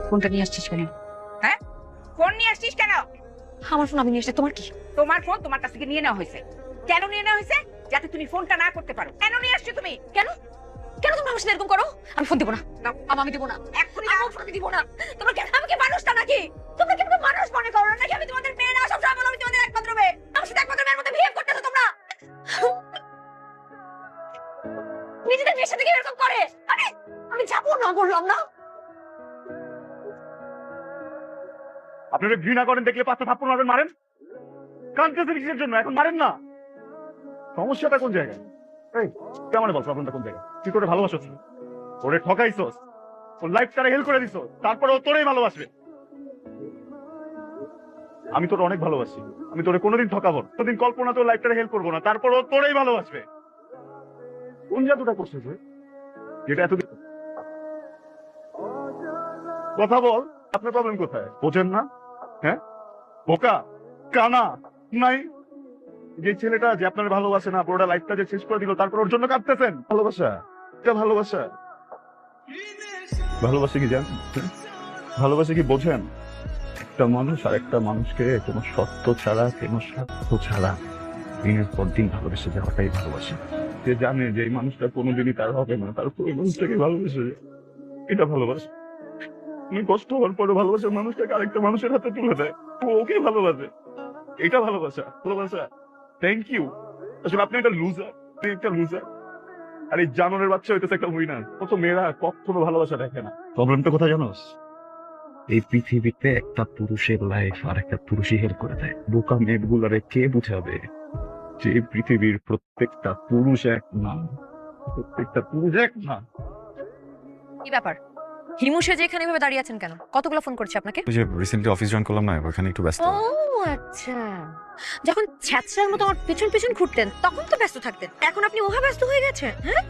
ফোনটা নিয়ে আসছিস কেন? হ্যাঁ, ফোন নিয়ে আসছিস কেন? আমার ফোন আমি নিয়ে আসছি, তোমার কি? তোমার ফোন তোমার কাছ থেকে নিয়ে নেওয়া হয়েছে। কেন নিয়ে নেওয়া হয়েছে? যাতে তুমি ফোনটা না করতে পারো। কেন নিয়ে আসছো তুমি? কেন কেন তুমি আমার সাথে এরকম করো? আমি ফোন দিব না, নাও। আমি দিব না, এক্ষুনি আমি ফোন দিব না। তোমরা কেন, আমি কি মানুষটা নাকি? তোমরা কি আমাকে মানুষ মনে করো নাকি? আমি তোমাদের মেয়ে না, সব সময় বলো আমি তোমাদের একমাত্র মেয়ে। আমার সাথে একমাত্র মেয়ের মতো বিহেভ করতেছো তোমরা। নিজেদের মেয়ের সাথে কি এরকম করে? আমি যাবো না, বললাম না। আপনারা ঘৃণা করেন দেখলে 5টা থাপ্পড় মারবেন, মারেন। কাঁদতেছেন কিসের জন্য? এখন মারেন না। সমস্যাটা কোন জায়গায়? এই কেমন বল, প্রবলেমটা কোন জায়গায়? তুই করে ভালোবাসছ, ওরে ঠকাইছস, ওর লাইফটারে হেল করে দিছস, তারপরে ও তোরেই ভালোবাসবে। আমি তোর অনেক ভালোবাসি, আমি তোরে কোনোদিন ঠকাবো না, কোনোদিন কল্পনা তোর লাইফটারে হেল্প করবো না, তারপর ও তোরেই ভালোবাসবে। কোন জাদুটা করছিস রে, যেটা এতদিন? কথা বল, আপনার প্রবলেম কোথায়? বোঝেন না? হ্যাঁ, বোকা, কানা নাই? যে ছেলেটা যে আপনার ভালোবাসে না, পুরোটা লাইফটা যে শেষ করে দিল, তারপর ওর জন্য কাঁদতেছেন। ভালোবাসা, এটা ভালোবাসা? ভালোবাসা কি জানেন? ভালোবাসা কি বোঝেন? একটা মানুষ আর একটা মানুষকে কোনো সত্য ছাড়া, কোনো স্বার্থ ছাড়া দিনের পর দিন ভালোবেসে যাওয়াটাই ভালোবাসা। যে জানে যে এই মানুষটা কোনোদিনই তার হবে না, তারপর ওই মানুষটাকে ভালোবেসে, এটা ভালোবাসা। তুমি কষ্ট হওয়ার পরে ভালোবাসার মানুষটাকে আরেকটা মানুষের হাতে তুলে দেয়, ও ওকে ভালোবাসে, এটা ভালোবাসা। ভালোবাসা, থ্যাংক ইউ। আসলে আপনি একটা লুজার, আপনি একটা লুজার। আর এই জানোয়ারের বাচ্চা হইতেছে একটা উইনার। কত মেয়েরা কখনো ভালোবাসা দেখে না। প্রবলেমটা কোথায় জানোস? এই পৃথিবীতে একটা পুরুষের লাইফ আর একটা পুরুষই হেল্প করে দেয়। বোকা মেয়েগুলারে কে বুঝাবে যে পৃথিবীর প্রত্যেকটা পুরুষ এক না, প্রত্যেকটা পুরুষ এক না। কি ব্যাপার? হিমু সেজে এখানে এভাবে দাঁড়িয়ে আছেন কেন? কতগুলো ফোন করছি আপনাকে? ওই যে রিসেন্টলি অফিস জয়েন করলাম না, ওখানে একটু ব্যস্ত। ও আচ্ছা, যখন ছ্যাঁচড়ার মতো আমার পিছন পিছন ঘুরতেন তখন তো ব্যস্ত থাকতেন, এখন আপনি ওহা ব্যস্ত হয়ে গেছেন। হ্যাঁ,